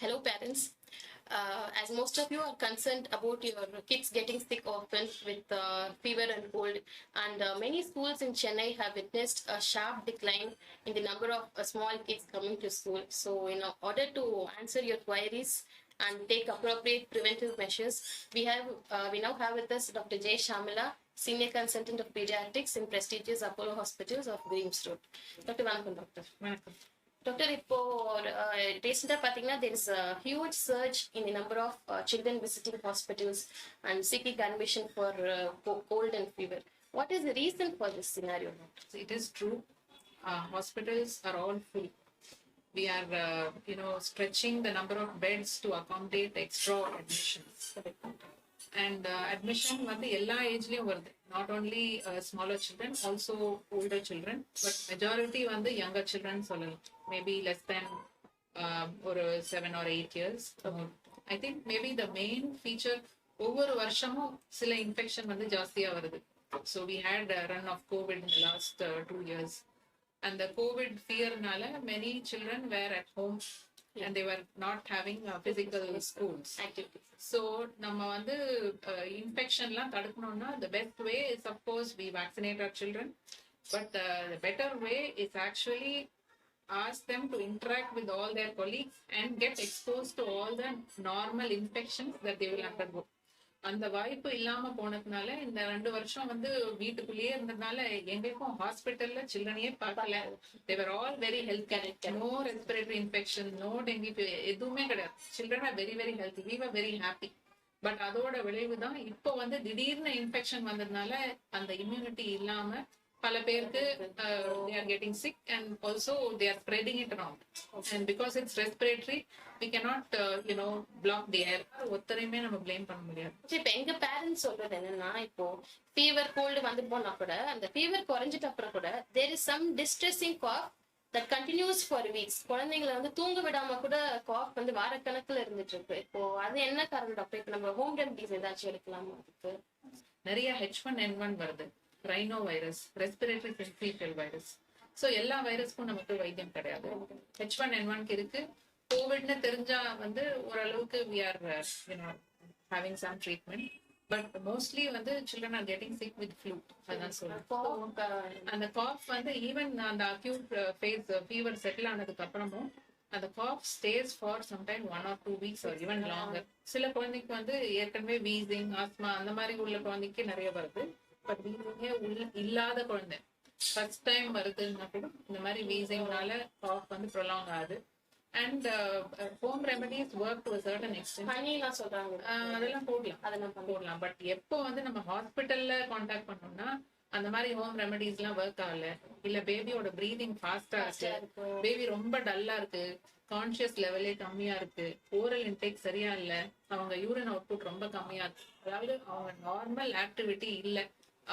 Hello, parents. As most of you are concerned about your kids getting sick often with fever and cold, and many schools in Chennai have witnessed a sharp decline in the number of small kids coming to school. So, in order to answer your queries and take appropriate preventive measures, we now have with us Dr. Shyamala, Senior Consultant of Pediatrics in prestigious Apollo Hospitals of Greams Road. Dr. Vanakkam, Doctor. வணக்கம். Doctor இப்போ ரீசெண்டாக பார்த்தீங்கன்னா there is a huge surge in the number of children visiting hospitals and seeking admission for cold and fever. What is the reason for this scenario? It is true. Hospitals are all full. We are, stretching the number of beds to accommodate extra admissions. And admission வந்து எல்லா ஏஜ்லயும் வருது. Not only smaller children, also older children, but majority வந்து younger children சொல்லலாம். Maybe less than ஒரு 7 or 8 years. I think maybe the main feature ஒவ்வொரு வருஷமும் சில infection வந்து ஜாஸ்தியா வருது. So we had a run of COVID in the last 2 years. And the COVID fear-நால many children were at home and they were not having physical schools. So நம்ம வந்து இன்ஃபெக்ஷன்லாம் தடுக்கணும்னா the best way is of course we vaccinate our children, but the better way is actually ask them to interact with all their colleagues and get exposed to all the normal infections that they will undergo. அந்த வாய்ப்பு இல்லாம போனதுனால இந்த 2 வருஷம் வந்து வீட்டுக்குள்ளேயே இருந்ததுனால எங்களுக்கும் ஹாஸ்பிட்டல்ல சில்ட்ரனையே பார்க்கல. they were all very healthy, no respiratory infection, no dengue, எதுவுமே கிடையாது. children are very very healthy, we were very happy. But அதோட விளைவு தான் இப்போ வந்து திடீர்னு இன்ஃபெக்ஷன் வந்ததுனால அந்த இம்யூனிட்டி இல்லாம பல பேருக்கு they are getting sick and also they are spreading it around. And because it's respiratory, we cannot block the air. ஒத்தரையுமே நம்ம blame பண்ண முடியாது. இப்போ எங்க பேரண்ட்ஸ் சொல்றது என்னன்னா, இப்போ ஃபீவர் கோல்டு வந்து போனா கூட அந்த ஃபீவர் குறைஞ்சிட்ட அப்புறம் கூட there is some distressing cough that continues for weeks. குழந்தைங்களை வந்து தூங்க விடாம கூட காஃப் வந்து வாரக்கணக்குல இருந்துட்டு இருக்கு. இப்போ அது என்ன காரணம் டாக்டர்? இப்போ நம்ம ஹோம் ரெமடிஸ் ஏதாச்சும் எடுக்கலாமா? அதுக்கு நிறைய H1N1 வருது, rhino virus, respiratory sensitive virus. So எல்லா வைரஸ்க்கும் நமக்கு வைத்தியம் கிடையாது. H1N1 இருக்கு. கோவிட்னு தெரிஞ்சா வந்து ஓரளவுக்கு we are having some treatment, but mostly வந்து children are getting sick with flu. அதான் சொல்றேன். அந்த காஃப் வந்து ஈவன் அந்த அக்யூட் ஃபேஸ் ஃபீவர் செட்டில் ஆனதுக்கு அப்புறமும் அந்த calf stays for sometime 1 or 2 weeks or even longer. சில குழந்தைக்கு வந்து ஏற்கனவே வீசிங், ஆஸ்மா அந்த மாதிரி உள்ள குழந்தைக்கு நிறைய வருது. பட் வீசிங்கே இல்லாத குழந்தை ஃபர்ஸ்ட் டைம் வருதுன்னா கூட இந்த மாதிரி வீசிங்னால காஃப் வந்து ப்ரொலாங் ஆகுது. And home remedies work to a certain extent. அதெல்லாம் போடலாம். பட் எப்போ வந்து நம்ம ஹாஸ்பிட்டல்ல கான்டாக்ட் பண்ணோம்னா அந்த மாதிரி ஹோம் ரெமெடிஸ் எல்லாம் ஒர்க் ஆகல, இல்ல பேபியோட பிரீதிங் ஃபாஸ்டா இருக்கு, பேபி ரொம்ப டல்லா இருக்கு, கான்சியஸ் லெவலே கம்மியா இருக்கு, ஓரல் இன்டேக் சரியா இல்ல, அவங்க யூரின் அவுட்புட் ரொம்ப கம்மியா இருக்கு, அதாவது அவங்க நார்மல் ஆக்டிவிட்டி இல்ல,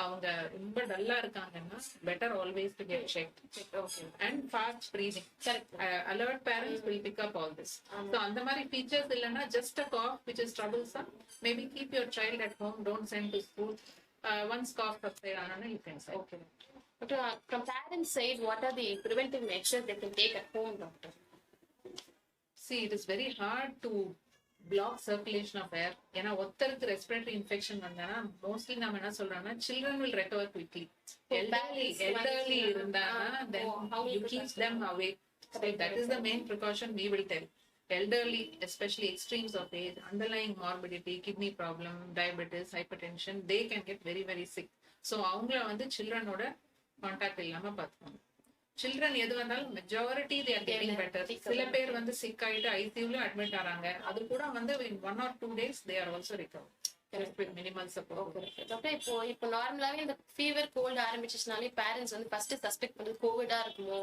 அவங்க ரொம்ப டல்லா இருக்காங்கன்னா better always to get checked. Okay. And fast breathing. Correct. Alert parents will pick up all this. So அந்த மாதிரி features இல்லைன்னா just a cough which is troublesome, maybe keep your child at home, don't send to school. Once cough subside ஆனா you can send. Okay. But from parents' side, what are the preventive measures they can take at home, doctor? See, it is very hard to block circulation of air. ஏன்னா ஒருத்தருக்கு respiratory infection வந்தானா mostly நம்ம என்ன சொல்றோம்னா children will recover quickly. elderly இருந்தானா then you keep them away. So that is the main precaution we will tell. Elderly, especially extremes of age, underlying morbidity, kidney problem, diabetes, hypertension, they can get very very sick. So அவங்கள வந்து childrenோட contact இல்லாம பார்த்துக்கணும். children எது வந்தாலும் majority they are getting better. சில பேர் வந்து sick ஆயிட்டு ஐசியூல அட்மிட் ஆறாங்க, அது கூட வந்து in 1 or 2 days they are also recovered with minimal support. Doctor இப்போ நார்மலாவே இந்த ஃபீவர் கோல்ட் ஆரம்பிச்சிச்சுனாலே பேரண்ட்ஸ் வந்து ஃபர்ஸ்ட் சஸ்பெக்ட் பண்ணது கோவிடா இருக்குமோ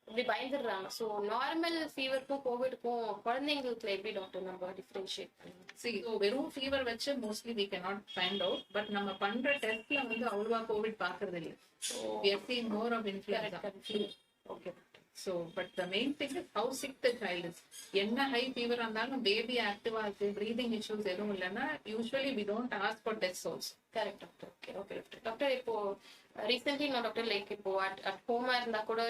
இப்படி பயந்துடுறாங்க. ஸோ நார்மல் ஃபீவருக்கும் கோவிடுக்கும் குழந்தைங்களுக்கு எப்படி டாக்டர் நம்ம டிஃபரன்ஷியேட் பண்ணுவோம்? வெறும் ஃபீவர் வச்சு mostly we cannot find out, but நம்ம பண்ற டெஸ்ட்ல வந்து அவ்வளவா கோவிட் பாக்குறது இல்லை. We are seeing more of influenza. Okay. So, but the main thing is how sick the child is. என்ன ஹை ஃபீவர் இருந்தாலும் பேபி ஆக்டிவா இருக்கு, பிரீதிங் இஷ்யூஸ் எதுவும் இல்லைன்னா usually we don't ask for tests also. Correct doctor. Okay doctor. இப்போ recently no doctor, like இப்போ at home இருந்தா கூட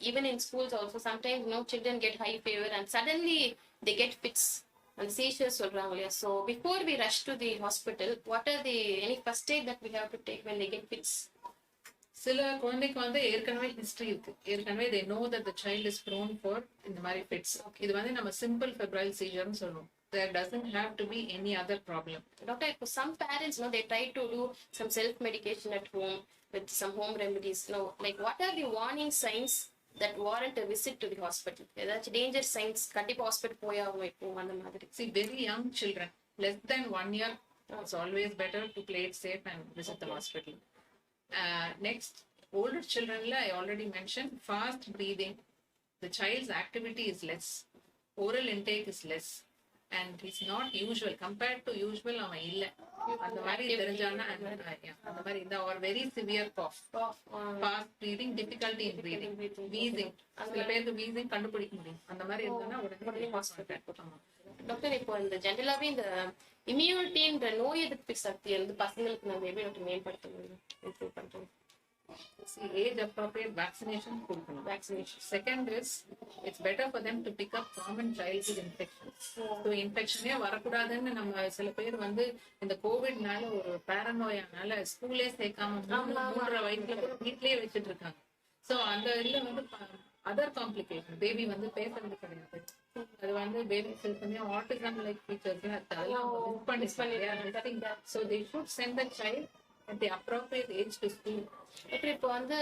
even in schools also sometimes children get high fever and suddenly they get fits and seizures சொல்றாங்க இல்லையா. So before we rush to the hospital, what are the any first aid that we have to take when they get fits? சில குழந்தைக்கு வந்து ஏற்கனவே history இருக்கு, ஏற்கனவே they know that the child is prone for இந்த மாதிரி fits. இது வந்து நம்ம simple febrile seizure சொல்லுவோம். There doesn't have to be any other problem. Doctor, for some parents, no, they try to do some self medication at home with some home remedies. No, like what are the warning signs that warrant a visit to the hospital? ஏதாச்சும் danger signs கண்டிப்பா hospital போயாகும் இப்போ அந்த மாதிரி. See, very young children, less than 1 year, it's always better to play it safe and visit the hospital. Next, older children, I already mentioned, fast breathing. The child's activity is less, oral intake is less, and it's not usual. Compared to usual, அவன் இல்ல அந்த மாதிரி தெரிஞ்சானா அந்த மாதிரி இந்த or very severe cough, fast breathing, difficulty in breathing, wheezing. சில பேருக்கு wheezing கண்டுபிடிக்க முடியும். அந்த மாதிரி இருந்தானா உடனே ஹாஸ்பிடல் போகணும். டாக்டர், இப்போ இந்த ஜெனரலாவே இந்த இம்யூனிட்டின்ற நோய் எதிர்ப்பு சக்தி வந்து பசங்களுக்கு நம்ம எப்படி டாக்டர் மேம்படுத்த முடியும், இம்ப்ரூவ் பண்றோம்? See, age appropriate vaccination கொடுக்கணும். Vaccination. Second is, it's better for them to pick up common childhood infections. So infectionே வரக்கூடாதுன்னு நம்ம சில பேர் வந்து இந்த கோவிட்னால ஒரு பாரனோயானால ஸ்கூல்லே சேர்க்காம 3.5 வயசுல கூட வீட்லயே வச்சிட்டு இருக்காங்க. சோ அந்த இதுல வந்து அதர் காம்ப்ளிகேஷன், பேபி வந்து பேசுறது கிடையாது, அது வந்து பேபி சில சமயம் ஆட்டிசம் லைக் ஃபீச்சர்ஸ் அதெல்லாம் மிஸ் பண்ணி so they should send the child at the appropriate age to school. இப்போ வந்து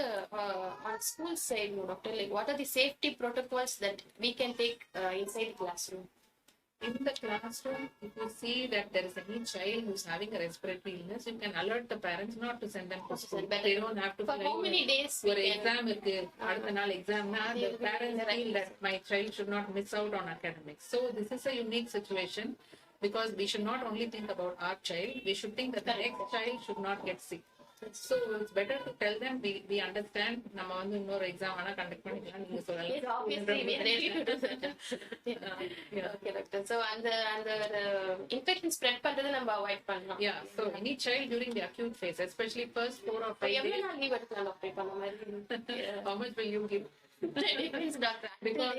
on school side, doctor, like what are the safety protocols that we can take inside the classroom? In the classroom, if you see that there is any child who's having a respiratory illness, you can alert the parents not to send them to school. They don't have to. For how many days? For exam இருக்கு, அடுத்த நாள் exam na, the parents feel that my child should not miss out on academics. So this is a unique situation, because we should not only think about our child, we should think that the next child should not get sick. So it's better to tell them we understand, நம்ம வந்து இன்னொரு exam வேணா conduct பண்ணிக்கலாம் நீங்க சொல்லலாம். Yes, obviously we are ready to do that. Okay doctor, so அந்த infection spread பண்றதை நம்ம அவாய்ட் பண்ணலாம். Yeah, so any child during the acute phase, especially first 4 or 5 days, எவ்வளவு நாள் லீவ் எடுக்கலாம் டாக்டர் பண்ண மாதிரி? how much will you give? Depends, doctor. Because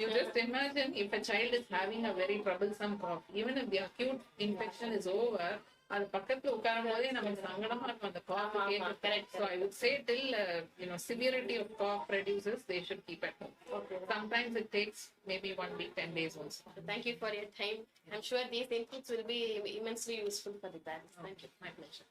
you just imagine if a child is having a very troublesome cough, even if the acute infection is over, அது பக்கத்துல உட்காரும் போதே நமக்கு சங்கடமா இருக்கும் அந்த cough கேட்க. So I would say till severity of cough reduces, they should keep at home. Sometimes it takes maybe 1 week, 10 days also. Thank you for your time. I'm sure these inputs will be immensely useful for the parents. Thank you. My pleasure.